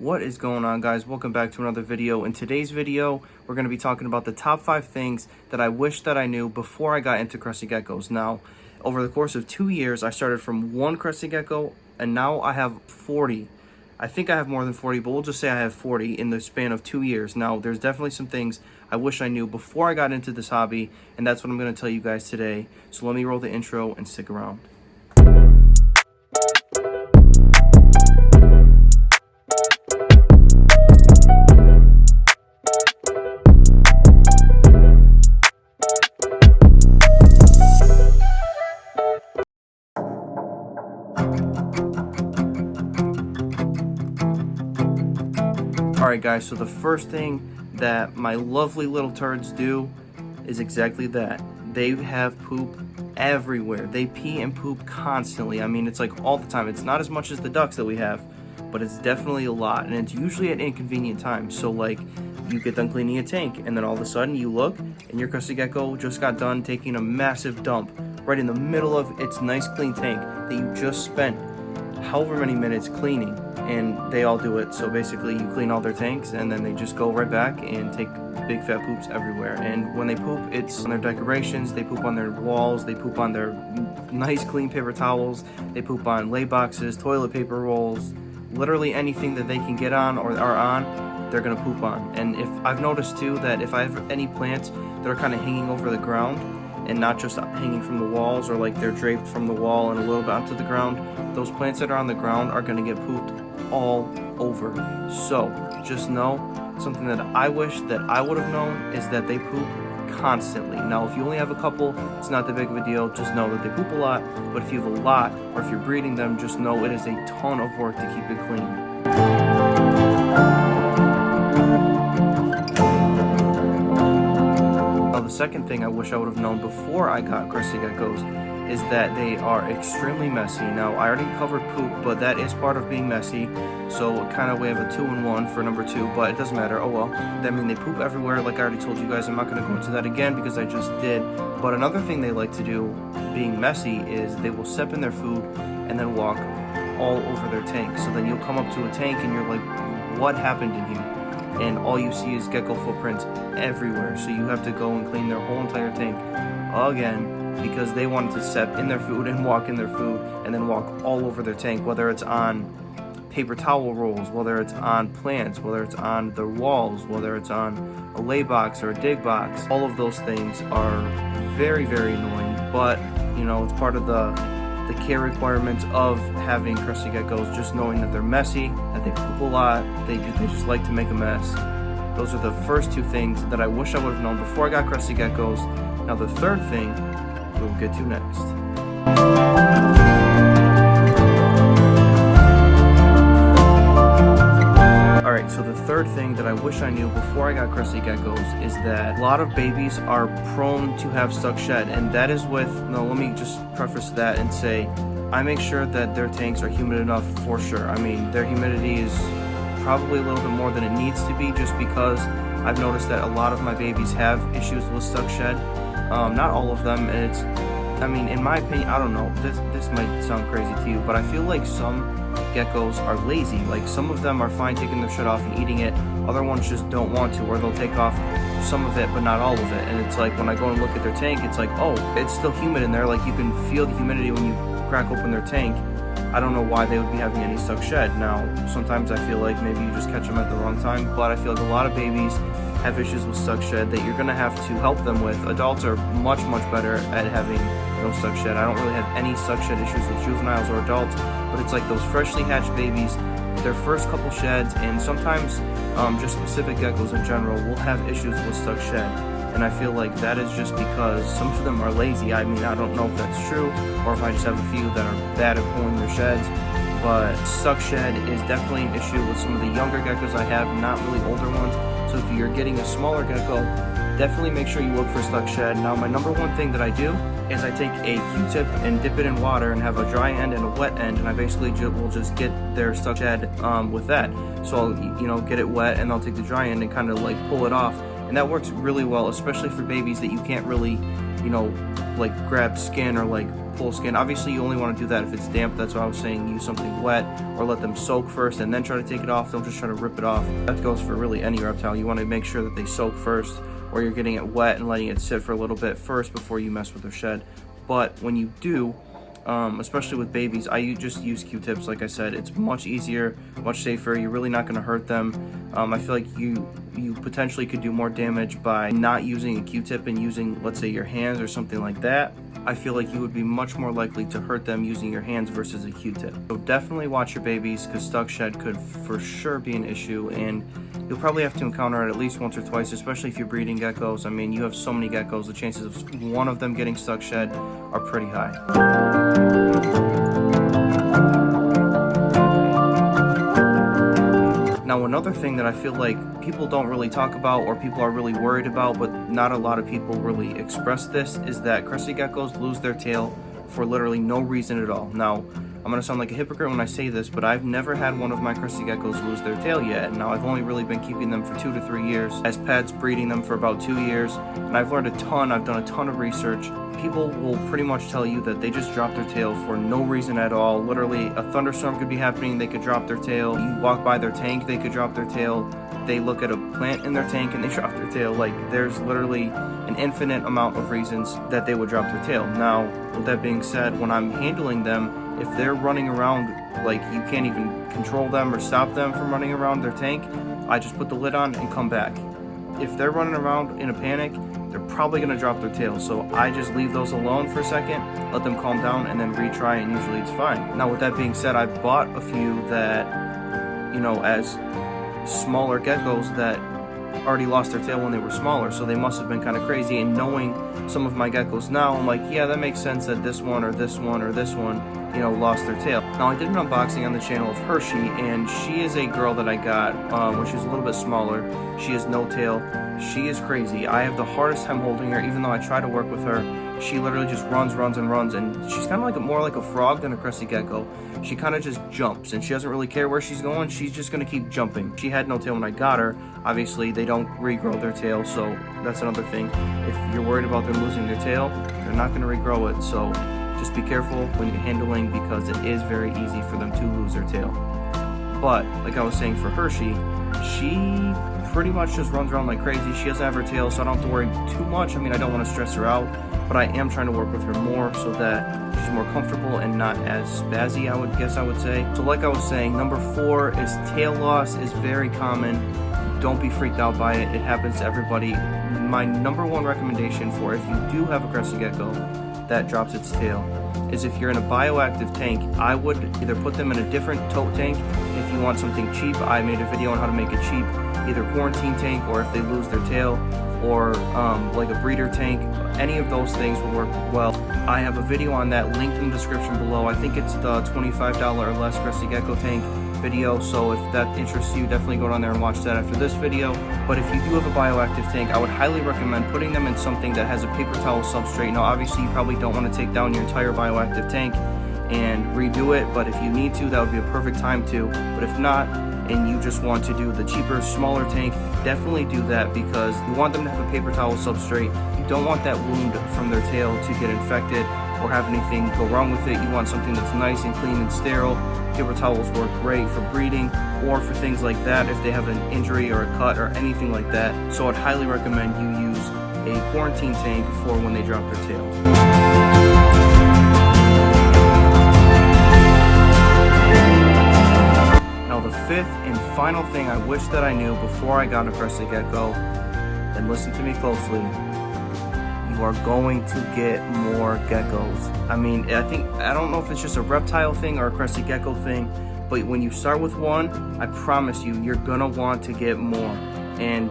What is going on, guys? Welcome back to another video. In today's video, we're going to be talking about the top 5 things that I wish that I knew before I got into crested geckos. Now, over the course of 2 years, I started from 1 crested gecko, and now I have 40. I think I have more than 40, but we'll just say I have 40 in the span of 2 years. Now, there's definitely some things I wish I knew before I got into this hobby, and that's what I'm going to tell you guys today. So let me roll the intro and stick around. Alright guys, so the first thing that my lovely little turds do is exactly that. They have poop everywhere. They pee and poop constantly. I mean, it's like all the time. It's not as much as the ducks that we have, but it's definitely a lot, and it's usually at inconvenient times. So like, you get done cleaning a tank, and then all of a sudden you look, and your crested gecko just got done taking a massive dump right in the middle of its nice clean tank that you just spent however many minutes cleaning. And they all do it. So basically you clean all their tanks and then they just go right back and take big fat poops everywhere. And when they poop, it's on their decorations, they poop on their walls, they poop on their nice clean paper towels, they poop on lay boxes, toilet paper rolls, literally anything that they can get on or are on, they're gonna poop on. And if I've noticed too that if I have any plants that are kind of hanging over the ground and not just hanging from the walls, or like they're draped from the wall and a little bit onto the ground, those plants that are on the ground are gonna get pooped all over. So just know, something that I wish that I would have known is that they poop constantly. Now if you only have a couple, it's not that big of a deal. Just know that they poop a lot, but if you have a lot, or if you're breeding them, just know it is a ton of work to keep it clean. Now the second thing I wish I would have known before I got crested geckos is that they are extremely messy. Now, I already covered poop, but that is part of being messy, so kind of we have a 2-in-1 for number 2, but it doesn't matter. Oh well. I mean, they poop everywhere, like I already told you guys. I'm not going to go into that again because I just did. But another thing they like to do, being messy, is they will step in their food and then walk all over their tank. So then you'll come up to a tank and you're like, what happened in here? And all you see is gecko footprints everywhere. So you have to go and clean their whole entire tank again, because they wanted to step in their food and walk in their food and then walk all over their tank, whether it's on paper towel rolls, whether it's on plants, whether it's on their walls, whether it's on a lay box or a dig box. All of those things are very, very annoying, but you know, it's part of the care requirements of having crested geckos, just knowing that they're messy, that they poop a lot, they just like to make a mess. Those are the first 2 things that I wish I would have known before I got crested geckos. Now the third thing we'll get to next. Alright, so the third thing that I wish I knew before I got crested geckos is that a lot of babies are prone to have stuck shed, and that is with, no, let me just preface that and say, I make sure that their tanks are humid enough for sure. I mean, their humidity is probably a little bit more than it needs to be, just because I've noticed that a lot of my babies have issues with stuck shed. Not all of them, and it's, I mean, in my opinion, I don't know, this might sound crazy to you, but I feel like some geckos are lazy. Like, some of them are fine taking their shit off and eating it, other ones just don't want to, or they'll take off some of it but not all of it. And it's like, when I go and look at their tank, it's like, oh, it's still humid in there. Like, you can feel the humidity when you crack open their tank. I don't know why they would be having any stuck shed. Now, sometimes I feel like maybe you just catch them at the wrong time, but I feel like a lot of babies have issues with stuck shed that you're gonna have to help them with. Adults are much better at having no stuck shed. I don't really have any stuck shed issues with juveniles or adults, but it's like those freshly hatched babies, their first couple sheds, and sometimes just specific geckos in general will have issues with stuck shed. And I feel like that is just because some of them are lazy. I mean, I don't know if that's true, or if I just have a few that are bad at pulling their sheds, but stuck shed is definitely an issue with some of the younger geckos I have, not really older ones. So if you're getting a smaller gecko, definitely make sure you look for stuck shed. Now, my number 1 thing that I do is I take a Q-tip and dip it in water and have a dry end and a wet end, and I basically will just get their stuck shed with that. So I'll, you know, get it wet, and I'll take the dry end and kind of like pull it off, and that works really well, especially for babies that you can't really, you know, like grab skin or like cool skin. Obviously, you only want to do that if it's damp. That's why I was saying use something wet, or let them soak first and then try to take it off. Don't just try to rip it off. That goes for really any reptile. You want to make sure that they soak first, or you're getting it wet and letting it sit for a little bit first before you mess with their shed. But when you do, especially with babies, I just use Q-tips. Like I said, it's much easier, much safer. You're really not going to hurt them. I feel like you potentially could do more damage by not using a Q-tip and using, let's say, your hands or something like that. I feel like you would be much more likely to hurt them using your hands versus a Q-tip. So definitely watch your babies, because stuck shed could for sure be an issue, and you'll probably have to encounter it at least once or twice, especially if you're breeding geckos. I mean, you have so many geckos, the chances of one of them getting stuck shed are pretty high. Now, another thing that I feel like people don't really talk about, or people are really worried about, but not a lot of people really express this, is that crested geckos lose their tail for literally no reason at all. Now, I'm going to sound like a hypocrite when I say this, but I've never had one of my crested geckos lose their tail yet. Now, I've only really been keeping them for 2 to 3 years as pets, breeding them for about 2 years, and I've learned a ton. I've done a ton of research. People will pretty much tell you that they just drop their tail for no reason at all. Literally, a thunderstorm could be happening, they could drop their tail. You walk by their tank, they could drop their tail. They look at a plant in their tank and they drop their tail. Like, there's literally an infinite amount of reasons that they would drop their tail. Now, with that being said, when I'm handling them, if they're running around like you can't even control them or stop them from running around their tank, I just put the lid on and come back. If they're running around in a panic, they're probably going to drop their tail. So I just leave those alone for a second, let them calm down, and then retry, and usually it's fine. Now, with that being said, I've bought a few that, you know, as smaller geckos that already lost their tail when they were smaller, so they must have been kind of crazy. And knowing some of my geckos now, I'm like, yeah, that makes sense that this one or this one or this one, you know, lost their tail. Now, I did an unboxing on the channel of Hershey, and she is a girl that I got when she was a little bit smaller. She has no tail. She is crazy. I have the hardest time holding her, even though I try to work with her. She literally just runs, and she's kind of like more like a frog than a crested gecko. She kind of just jumps, and she doesn't really care where she's going. She's just going to keep jumping. She had no tail when I got her. Obviously, they don't regrow their tail, so that's another thing. If you're worried about them losing their tail, they're not going to regrow it, so just be careful when you're handling, because it is very easy for them to lose their tail. But, like I was saying for Hershey, she pretty much just runs around like crazy. She doesn't have her tail, so I don't have to worry too much. I mean, I don't want to stress her out, but I am trying to work with her more so that she's more comfortable and not as spazzy, I would say. So like I was saying, number 4 is tail loss is very common. Don't be freaked out by it. It happens to everybody. My number 1 recommendation for if you do have a crested gecko that drops its tail is if you're in a bioactive tank, I would either put them in a different tote tank. If you want something cheap, I made a video on how to make it cheap, either quarantine tank, or if they lose their tail, or like a breeder tank. Any of those things will work well. I have a video on that linked in the description below. I think it's the $25 or less crested gecko tank video, so if that interests you, definitely go down there and watch that after this video. But if you do have a bioactive tank, I would highly recommend putting them in something that has a paper towel substrate. Now, obviously, you probably don't want to take down your entire bioactive tank and redo it, but if you need to, that would be a perfect time to. But if not, and you just want to do the cheaper, smaller tank, definitely do that, because you want them to have a paper towel substrate. You don't want that wound from their tail to get infected or have anything go wrong with it. You want something that's nice and clean and sterile. Paper towels work great for breeding or for things like that if they have an injury or a cut or anything like that. So I'd highly recommend you use a quarantine tank for when they drop their tail. Now, the 5th and final thing I wish that I knew before I got a crested gecko, and listen to me closely, you are going to get more geckos. I mean, I don't know if it's just a reptile thing or a crested gecko thing, but when you start with one, I promise you, you're gonna want to get more. And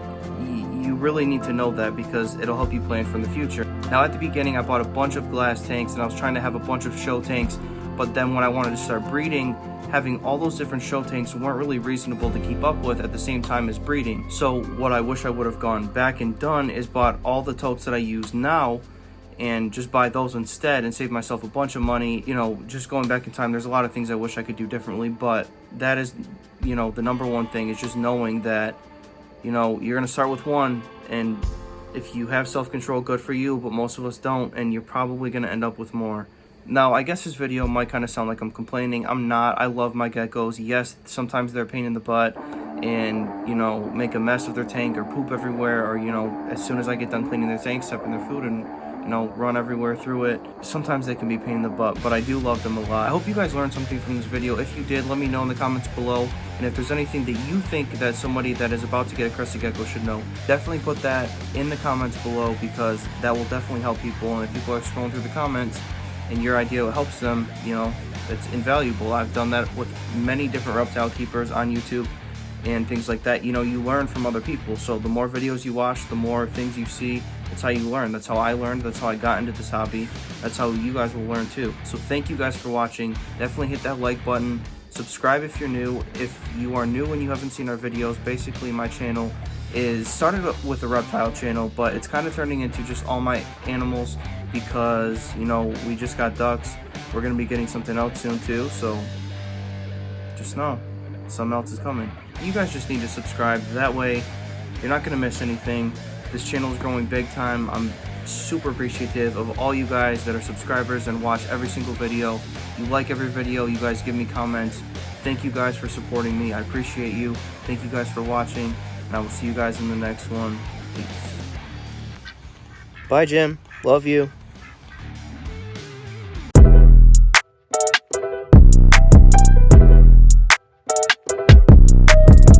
you really need to know that, because it'll help you plan for the future. Now, at the beginning, I bought a bunch of glass tanks, and I was trying to have a bunch of show tanks, but then when I wanted to start breeding, having all those different show tanks weren't really reasonable to keep up with at the same time as breeding. So what I wish I would have gone back and done is bought all the totes that I use now and just buy those instead and save myself a bunch of money. You know, just going back in time, there's a lot of things I wish I could do differently, but that is, you know, the number 1 thing is just knowing that, you know, you're going to start with one, and if you have self-control, good for you, but most of us don't, and you're probably going to end up with more. Now, I guess this video might kind of sound like I'm complaining. I'm not. I love my geckos. Yes, sometimes they're a pain in the butt and, you know, make a mess of their tank or poop everywhere, or, you know, as soon as I get done cleaning their tank, step in their food and, you know, run everywhere through it. Sometimes they can be a pain in the butt, but I do love them a lot. I hope you guys learned something from this video. If you did, let me know in the comments below. And if there's anything that you think that somebody that is about to get a crested gecko should know, definitely put that in the comments below, because that will definitely help people. And if people are scrolling through the comments and your idea helps them, you know, it's invaluable. I've done that with many different reptile keepers on YouTube and things like that. You know, you learn from other people. So the more videos you watch, the more things you see, that's how you learn. That's how I learned. That's how I got into this hobby. That's how you guys will learn too. So thank you guys for watching. Definitely hit that like button. Subscribe if you're new. If you are new and you haven't seen our videos, basically my channel is started with a reptile channel, but it's kind of turning into just all my animals, because, you know, we just got ducks. We're going to be getting something else soon too, so just know something else is coming. You guys just need to subscribe. That way you're not going to miss anything. This channel is growing big time. I'm super appreciative of all you guys that are subscribers and watch every single video. You like every video. You guys give me comments. Thank you guys for supporting me. I appreciate you. Thank you guys for watching, and I will see you guys in the next one. Peace. Bye, Jim. Love you.